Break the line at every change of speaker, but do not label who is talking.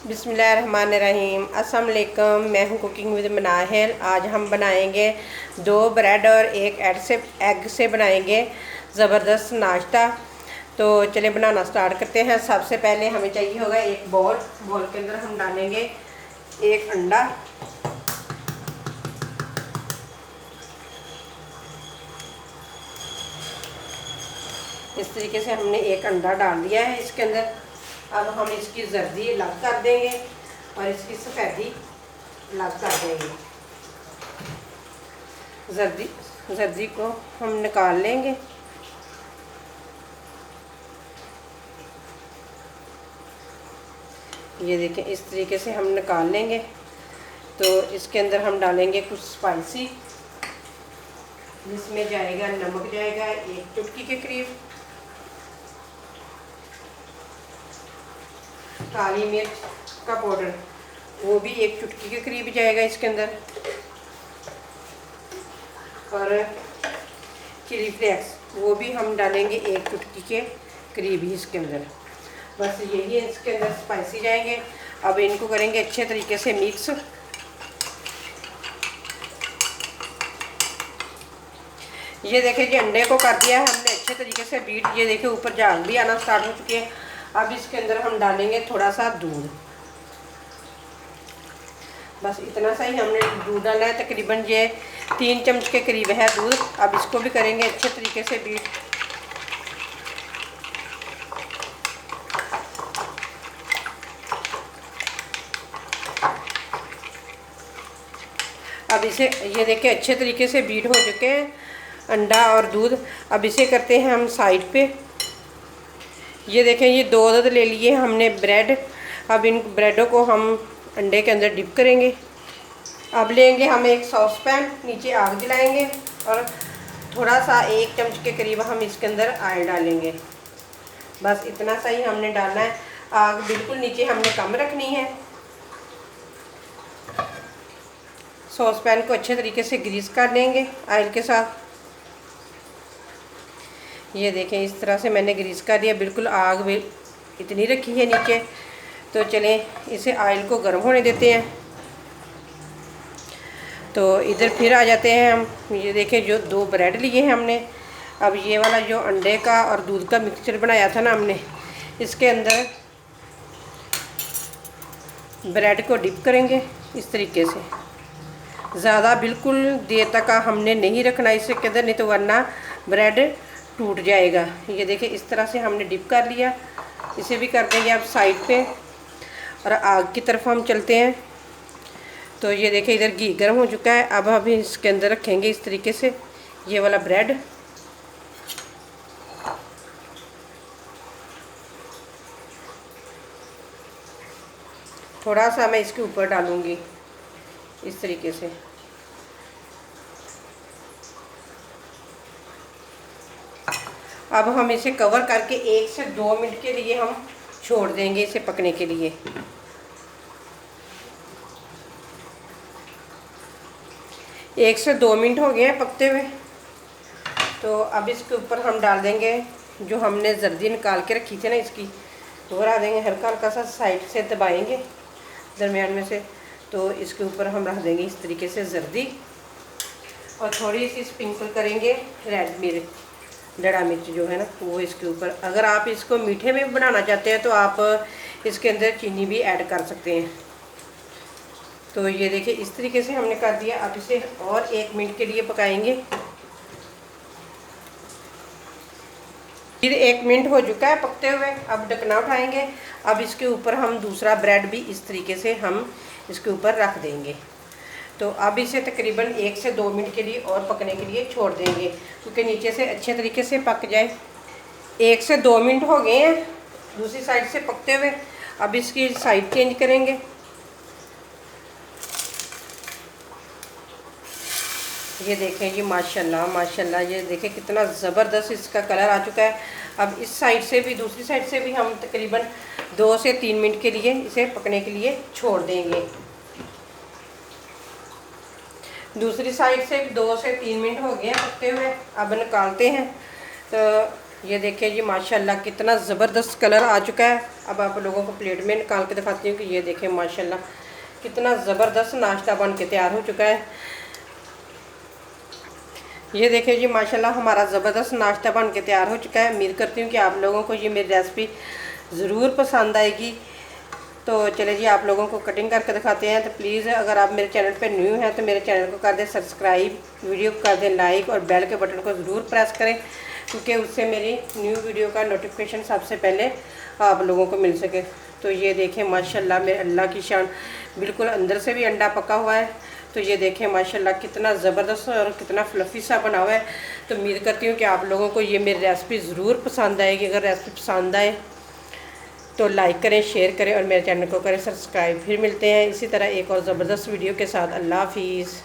बिस्मिल्लाहिर्रहमानिर्रहीम। अस्सलाम वालेकुम। मैं हूँ कुकिंग विद मनाहिल। आज हम बनाएंगे 2 ब्रेड और 1 एग से बनाएंगे ज़बरदस्त नाश्ता। तो चलिए बनाना स्टार्ट करते हैं। सबसे पहले हमें चाहिए होगा एक बॉल के अंदर हम डालेंगे 1 अंडा। इस तरीके से हमने 1 अंडा डाल दिया है इसके अंदर। अब हम इसकी जर्दी अलग कर देंगे और इसकी सफ़ेदी अलग कर देंगे। जर्दी को हम निकाल लेंगे। ये देखें, इस तरीके से हम निकाल लेंगे। तो इसके अंदर हम डालेंगे कुछ स्पाइसी, जिसमें जाएगा नमक, जाएगा 1 चुटकी के करीब, काली मिर्च का पाउडर वो भी 1 चुटकी के करीब जाएगा इसके अंदर, और चिली फ्लेक्स वो भी हम डालेंगे 1 चुटकी के करीब ही इसके अंदर। बस यही है, इसके अंदर स्पाइसी जाएंगे। अब इनको करेंगे अच्छे तरीके से मिक्स। ये देखिए जी, अंडे को कर दिया है हमने अच्छे तरीके से बीट। ये देखिए ऊपर झाग भी आना स्टार्ट हो चुकी है। अब इसके अंदर हम डालेंगे थोड़ा सा दूध। बस इतना सा ही हमने दूध डाला है, तकरीबन ये 3 चम्मच के करीब है दूध। अब इसको भी करेंगे अच्छे तरीके से बीट। अब इसे ये देखिए अच्छे तरीके से बीट हो चुके हैं अंडा और दूध। अब इसे करते हैं हम साइड पे। ये देखें, ये 2 अदद ले लिए हमने ब्रेड। अब इन ब्रेडों को हम अंडे के अंदर डिप करेंगे। अब लेंगे हम एक सॉस पैन, नीचे आग जलाएंगे और थोड़ा सा 1 चम्मच के करीब हम इसके अंदर ऑयल डालेंगे। बस इतना सा ही हमने डालना है। आग बिल्कुल नीचे हमने कम रखनी है। सॉस पैन को अच्छे तरीके से ग्रीस कर लेंगे ऑयल के साथ। ये देखें, इस तरह से मैंने ग्रीस कर दिया। बिल्कुल आग भी इतनी रखी है नीचे। तो चलें इसे ऑयल को गर्म होने देते हैं। तो इधर फिर आ जाते हैं हम। ये देखें, जो 2 ब्रेड लिए हैं हमने। अब ये वाला जो अंडे का और दूध का मिक्सचर बनाया था ना हमने, इसके अंदर ब्रेड को डिप करेंगे इस तरीके से। ज़्यादा बिल्कुल देर तक हमने नहीं रखना इसके अंदर, नहीं तो वरना ब्रेड टूट जाएगा। ये देखिए, इस तरह से हमने डिप कर लिया। इसे भी कर देंगे अब साइड पे और आग की तरफ हम चलते हैं। तो ये देखिए, इधर घी गर्म हो चुका है। अब हम इसके अंदर रखेंगे इस तरीके से ये वाला ब्रेड। थोड़ा सा मैं इसके ऊपर डालूंगी इस तरीके से। अब हम इसे कवर करके 1 से 2 मिनट के लिए हम छोड़ देंगे इसे पकने के लिए। एक से 2 मिनट हो गए हैं पकते हुए। तो अब इसके ऊपर हम डाल देंगे जो हमने जर्दी निकाल के रखी थी ना, इसकी दोहरा देंगे। हल्का हल्का सा साइड से दबाएंगे दरमियान में से। तो इसके ऊपर हम रख देंगे इस तरीके से जर्दी, और थोड़ी सी स्प्रिंकल करेंगे रेड मिर्च, डड़ा मिर्च जो है ना वो इसके ऊपर। अगर आप इसको मीठे में बनाना चाहते हैं तो आप इसके अंदर चीनी भी ऐड कर सकते हैं। तो ये देखिए, इस तरीके से हमने कर दिया। अब इसे और 1 मिनट के लिए पकाएंगे। फिर 1 मिनट हो चुका है पकते हुए। अब ढकना उठाएंगे। अब इसके ऊपर हम दूसरा ब्रेड भी इस तरीके से हम इसके ऊपर रख देंगे। तो अब इसे तकरीबन 1 से 2 मिनट के लिए और पकने के लिए छोड़ देंगे, क्योंकि नीचे से अच्छे तरीके से पक जाए। 1 से 2 मिनट हो गए हैं दूसरी साइड से पकते हुए। अब इसकी साइड चेंज करेंगे। ये देखें जी, माशाल्लाह माशाल्लाह, ये देखें कितना ज़बरदस्त इसका कलर आ चुका है। अब इस साइड से भी, दूसरी साइड से भी हम तकरीबन 2 से 3 मिनट के लिए इसे पकने के लिए छोड़ देंगे। दूसरी साइड से 2 से 3 मिनट हो गए हैं पकते हुए। अब निकालते हैं। तो ये देखिए जी माशाल्लाह कितना ज़बरदस्त कलर आ चुका है। अब आप लोगों को प्लेट में निकाल के दिखाती हूँ कि ये देखें माशाल्लाह कितना ज़बरदस्त नाश्ता बन के तैयार हो चुका है। ये देखिए जी माशाल्लाह हमारा ज़बरदस्त नाश्ता बन के तैयार हो चुका है। उम्मीद करती हूँ कि आप लोगों को ये मेरी रेसिपी ज़रूर पसंद आएगी। तो चले जी आप लोगों को कटिंग करके दिखाते हैं। तो प्लीज़ अगर आप मेरे चैनल पर न्यू हैं तो मेरे चैनल को कर दें सब्सक्राइब, वीडियो को कर दें लाइक और बेल के बटन को ज़रूर प्रेस करें, क्योंकि उससे मेरी न्यू वीडियो का नोटिफिकेशन सबसे पहले आप लोगों को मिल सके। तो ये देखें माशाल्लाह मेरे अल्लाह की शान, बिल्कुल अंदर से भी अंडा पका हुआ है। तो ये देखें माशाल्लाह कितना ज़बरदस्त और कितना फ्लफ़ी सा बना हुआ है। तो उम्मीद करती हूँ कि आप लोगों को ये मेरी रेसिपी ज़रूर पसंद आएगी। अगर रेसिपी पसंद आए तो लाइक करें, शेयर करें और मेरे चैनल को करें सब्सक्राइब। फिर मिलते हैं इसी तरह एक और ज़बरदस्त वीडियो के साथ। अल्लाह हाफिज़।